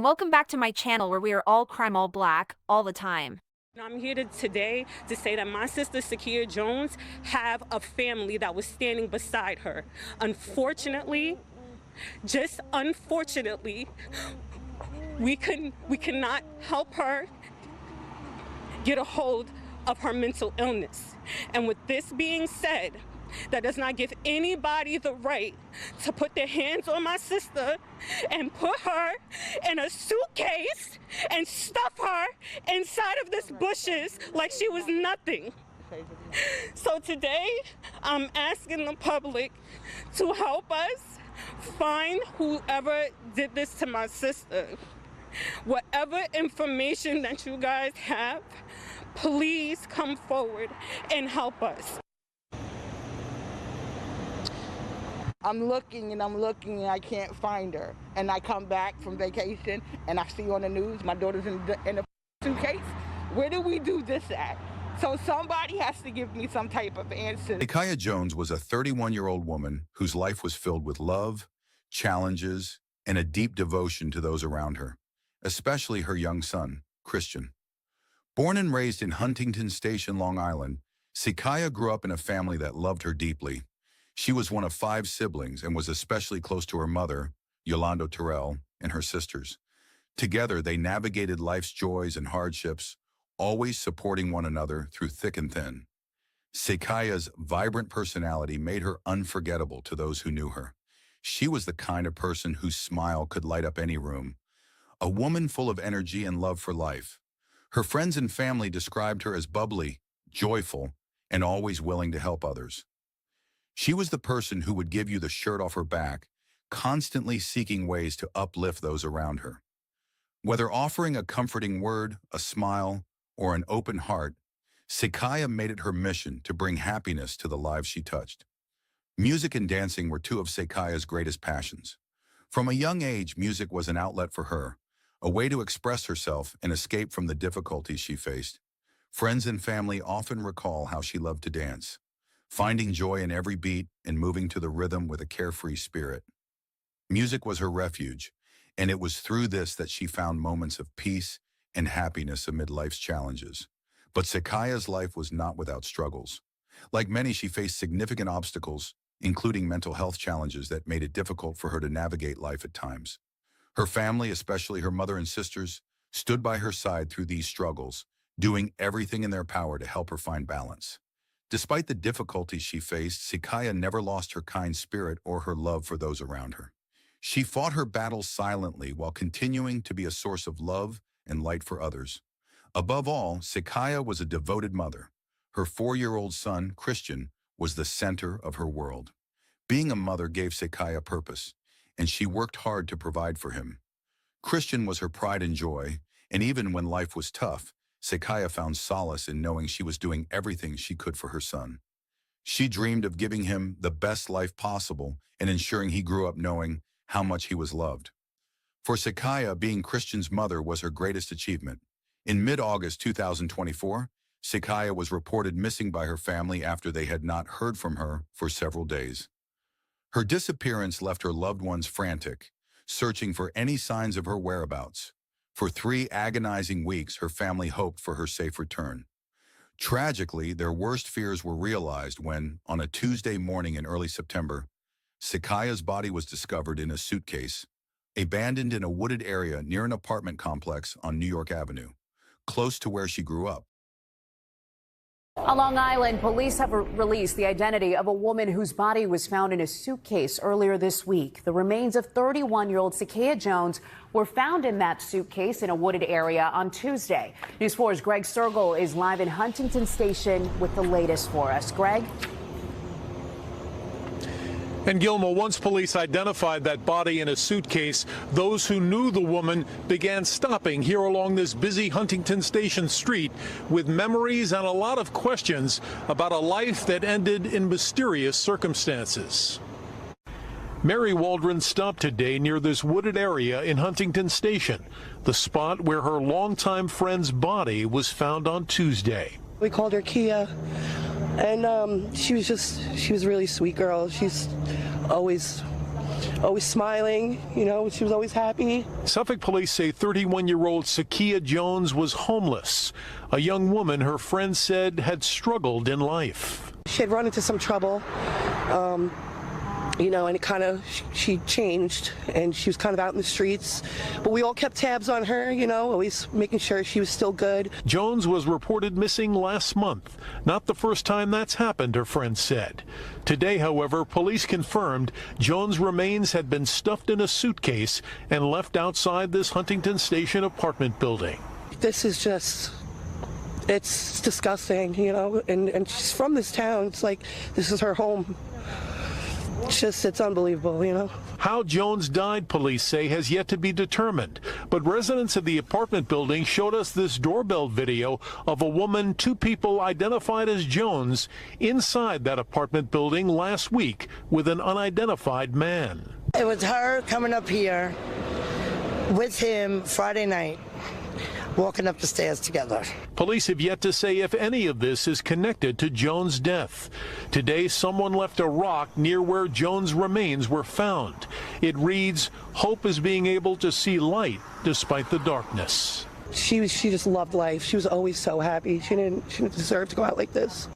and welcome back to my channel where we are all crime, all black, all the time. I'm here today to say that my sister Sekiya Jones have a family that was standing beside her. Unfortunately, just unfortunately, we cannot help her get a hold of her mental illness. And with this being said, that does not give anybody the right to put their hands on my sister and put her in a suitcase and stuff her inside of this bushes like she was nothing. So today, I'm asking the public to help us find whoever did this to my sister. Whatever information that you guys have, please come forward and help us. I'm looking and I can't find her. And I come back from vacation and I see on the news my daughter's in the suitcase. Where do we do this at? So somebody has to give me some type of answer. Sekiya Jones was a 31-year-old woman whose life was filled with love, challenges, and a deep devotion to those around her, especially her young son, Christian. Born and raised in Huntington Station, Long Island, Sekiya grew up in a family that loved her deeply. She was one of 5 siblings and was especially close to her mother, Yolanda Terrell, and her sisters. Together, they navigated life's joys and hardships, always supporting one another through thick and thin. Sekiya's vibrant personality made her unforgettable to those who knew her. She was the kind of person whose smile could light up any room, a woman full of energy and love for life. Her friends and family described her as bubbly, joyful, and always willing to help others. She was the person who would give you the shirt off her back, constantly seeking ways to uplift those around her. Whether offering a comforting word, a smile, or an open heart, Sekiya made it her mission to bring happiness to the lives she touched. Music and dancing were 2 of Sekiya's greatest passions. From a young age, music was an outlet for her, a way to express herself and escape from the difficulties she faced. Friends and family often recall how she loved to dance, finding joy in every beat and moving to the rhythm with a carefree spirit. Music was her refuge, and it was through this that she found moments of peace and happiness amid life's challenges. But Sekiya's life was not without struggles. Like many, she faced significant obstacles, including mental health challenges that made it difficult for her to navigate life at times. Her family, especially her mother and sisters, stood by her side through these struggles, doing everything in their power to help her find balance. Despite the difficulties she faced, Sekiya never lost her kind spirit or her love for those around her. She fought her battles silently while continuing to be a source of love and light for others. Above all, Sekiya was a devoted mother. Her 4-year-old son, Christian, was the center of her world. Being a mother gave Sekiya purpose, and she worked hard to provide for him. Christian was her pride and joy, and even when life was tough, Sekiya found solace in knowing she was doing everything she could for her son. She dreamed of giving him the best life possible and ensuring he grew up knowing how much he was loved. For Sekiya, being Christian's mother was her greatest achievement. In mid-August 2024, Sekiya was reported missing by her family after they had not heard from her for several days. Her disappearance left her loved ones frantic, searching for any signs of her whereabouts. For 3 agonizing weeks, her family hoped for her safe return. Tragically, their worst fears were realized when, on a Tuesday morning in early September, Sekiya's body was discovered in a suitcase, abandoned in a wooded area near an apartment complex on New York Avenue, close to where she grew up. On Long Island, police have released the identity of a woman whose body was found in a suitcase earlier this week. The remains of 31-year-old Sekiya Jones were found in that suitcase in a wooded area on Tuesday. News 4's Greg Sergel is live in Huntington Station with the latest for us. Greg? And Gilma, once police identified that body in a suitcase, those who knew the woman began stopping here along this busy Huntington Station street with memories and a lot of questions about a life that ended in mysterious circumstances. Mary Waldron stopped today near this wooded area in Huntington Station, the spot where her longtime friend's body was found on Tuesday. We called her Kia, and she was a really sweet girl. She's always always smiling, you know, she was always happy. Suffolk police say 31-year-old Sekiya Jones was homeless, a young woman her friends said had struggled in life. She had run into some trouble, you know, and she changed, and she was kind of out in the streets. But we all kept tabs on her, you know, always making sure she was still good. Jones was reported missing last month. Not the first time that's happened, her friends said. Today, however, police confirmed Jones' remains had been stuffed in a suitcase and left outside this Huntington Station apartment building. This is just, it's disgusting, you know, and she's from this town. It's like, this is her home. It's unbelievable, you know. How Jones died, police say, has yet to be determined. But residents of the apartment building showed us this doorbell video of a woman, two people identified as Jones, inside that apartment building last week with an unidentified man. It was her coming up here with him Friday night, walking up the stairs together. Police have yet to say if any of this is connected to Jones' death. Today, someone left a rock near where Jones' remains were found. It reads, "Hope is being able to see light despite the darkness." She just loved life. She was always so happy. She didn't deserve to go out like this.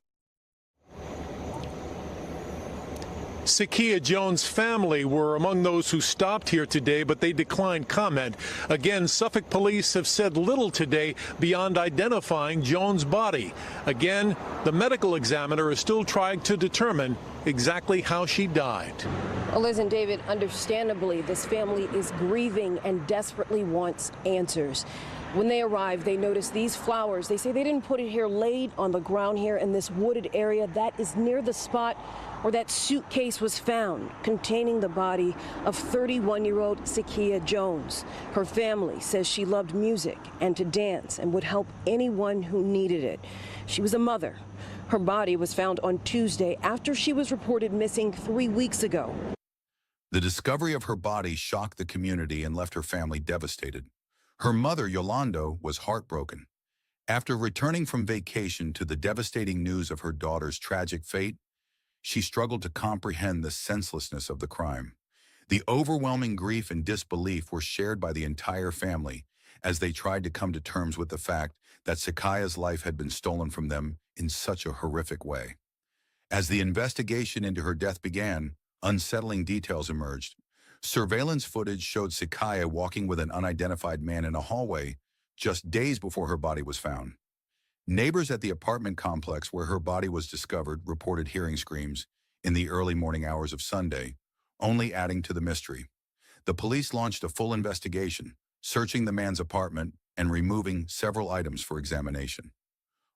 Sekiya Jones' family were among those who stopped here today, but they declined comment. Again, Suffolk police have said little today beyond identifying Jones' body. Again, the medical examiner is still trying to determine exactly how she died. Well, Liz and David, understandably, this family is grieving and desperately wants answers. When they arrived, they noticed these flowers. They say they didn't put it here, laid on the ground here in this wooded area that is near the spot where that suitcase was found containing the body of 31-year-old Sekiya Jones. Her family says she loved music and to dance and would help anyone who needed it. She was a mother. Her body was found on Tuesday after she was reported missing 3 weeks ago. The discovery of her body shocked the community and left her family devastated. Her mother, Yolanda, was heartbroken. After returning from vacation to the devastating news of her daughter's tragic fate, she struggled to comprehend the senselessness of the crime. The overwhelming grief and disbelief were shared by the entire family as they tried to come to terms with the fact that Sekiya's life had been stolen from them in such a horrific way. As the investigation into her death began, unsettling details emerged. Surveillance footage showed Sekiya walking with an unidentified man in a hallway just days before her body was found. Neighbors at the apartment complex where her body was discovered reported hearing screams in the early morning hours of Sunday, only adding to the mystery. The police launched a full investigation, searching the man's apartment and removing several items for examination.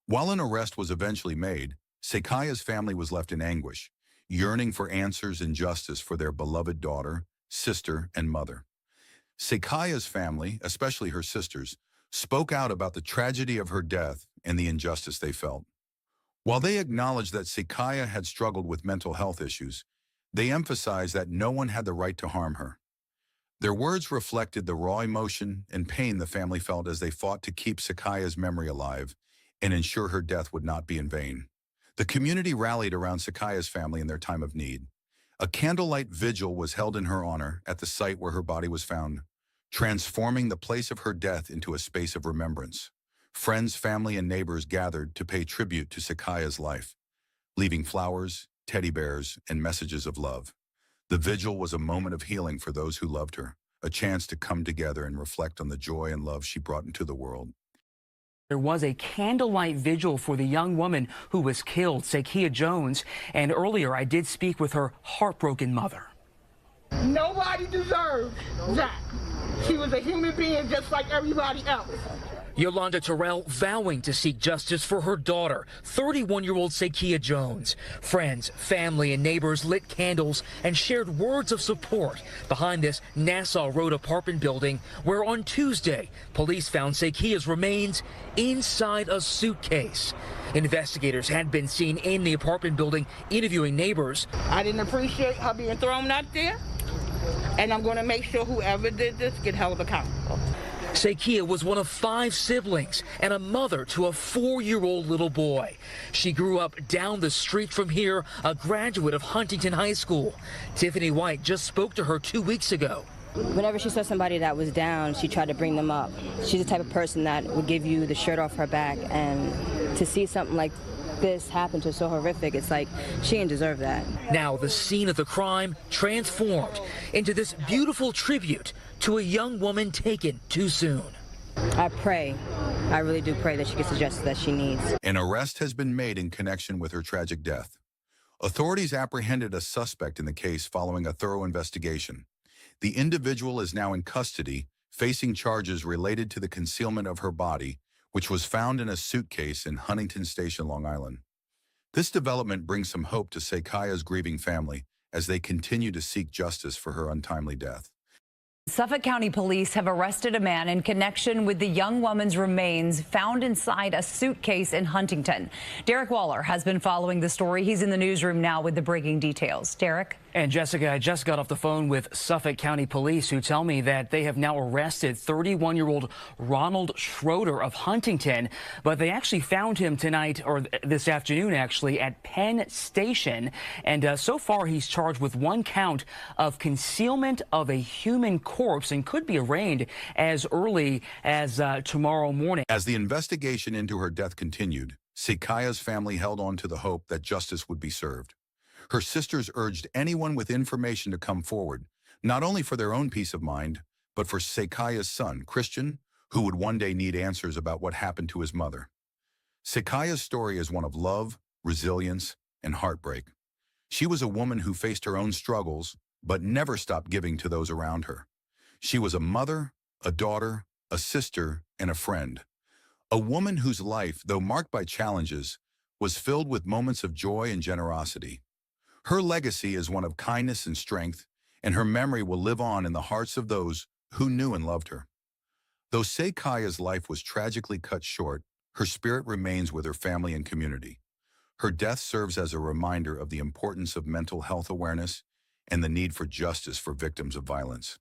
While an arrest was eventually made, Sekiya's family was left in anguish, yearning for answers and justice for their beloved daughter, sister, and mother. Sekiya's family, especially her sisters, spoke out about the tragedy of her death and the injustice they felt. While they acknowledged that Sekiya had struggled with mental health issues, they emphasized that no one had the right to harm her. Their words reflected the raw emotion and pain the family felt as they fought to keep Sekiya's memory alive and ensure her death would not be in vain. The community rallied around Sekiya's family in their time of need. A candlelight vigil was held in her honor at the site where her body was found, transforming the place of her death into a space of remembrance. Friends, family, and neighbors gathered to pay tribute to Sekiya's life, leaving flowers, teddy bears, and messages of love. The vigil was a moment of healing for those who loved her, a chance to come together and reflect on the joy and love she brought into the world. There was a candlelight vigil for the young woman who was killed, Sekiya Jones, and earlier I did speak with her heartbroken mother. Nobody deserved that. She was a human being just like everybody else. Yolanda Terrell vowing to seek justice for her daughter, 31-year-old Sekiya Jones. Friends, family, and neighbors lit candles and shared words of support behind this Nassau Road apartment building where on Tuesday, police found Sekiya's remains inside a suitcase. Investigators had been seen in the apartment building interviewing neighbors. I didn't appreciate her being thrown out there, and I'm going to make sure whoever did this get held accountable. Sekiya was one of 5 siblings and a mother to a 4-year-old little boy. She grew up down the street from here, a graduate of Huntington High School. Tiffany White just spoke to her 2 weeks ago. Whenever she saw somebody that was down, she tried to bring them up. She's the type of person that would give you the shirt off her back, and to see something like this happen to so horrific, it's like she didn't deserve that. Now the scene of the crime transformed into this beautiful tribute to a young woman taken too soon. I really do pray that she gets the justice that she needs. An arrest has been made in connection with her tragic death. Authorities apprehended a suspect in the case following a thorough investigation. The individual is now in custody, facing charges related to the concealment of her body, which was found in a suitcase in Huntington Station, Long Island. This development brings some hope to Sekiya's grieving family as they continue to seek justice for her untimely death. Suffolk County Police have arrested a man in connection with the young woman's remains found inside a suitcase in Huntington. Derek Waller has been following the story. He's in the newsroom now with the breaking details. Derek? And Jessica, I just got off the phone with Suffolk County Police, who tell me that they have now arrested 31-year-old Ronald Schroeder of Huntington, but they actually found him tonight, or this afternoon actually, at Penn Station. And so far he's charged with 1 count of concealment of a human corpse and could be arraigned as early as tomorrow morning. As the investigation into her death continued, Sekiya's family held on to the hope that justice would be served. Her sisters urged anyone with information to come forward, not only for their own peace of mind, but for Sekiya's son, Christian, who would one day need answers about what happened to his mother. Sekiya's story is one of love, resilience, and heartbreak. She was a woman who faced her own struggles, but never stopped giving to those around her. She was a mother, a daughter, a sister, and a friend. A woman whose life, though marked by challenges, was filled with moments of joy and generosity. Her legacy is one of kindness and strength, and her memory will live on in the hearts of those who knew and loved her. Though Sekiya's life was tragically cut short, her spirit remains with her family and community. Her death serves as a reminder of the importance of mental health awareness and the need for justice for victims of violence.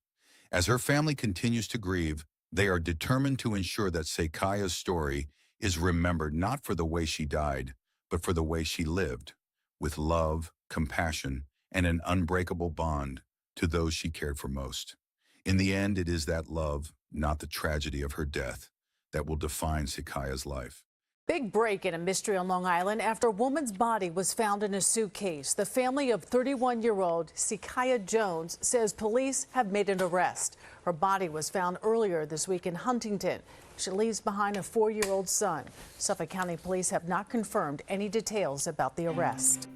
As her family continues to grieve, they are determined to ensure that Sekiya's story is remembered not for the way she died, but for the way she lived, with love, compassion, and an unbreakable bond to those she cared for most. In the end, it is that love, not the tragedy of her death, that will define Sekiya's life. Big break in a mystery on Long Island after a woman's body was found in a suitcase. The family of 31-year-old Sekiya Jones says police have made an arrest. Her body was found earlier this week in Huntington. She leaves behind a 4-year-old son. Suffolk County Police have not confirmed any details about the arrest.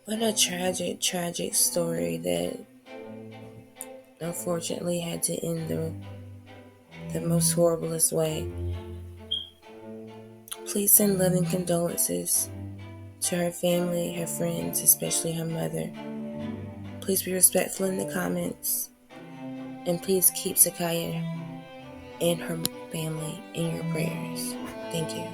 What a tragic, tragic story that unfortunately had to end the most horriblest way. Please send loving condolences to her family, her friends, especially her mother. Please be respectful in the comments. And please keep Sekiya and her family in your prayers. Thank you.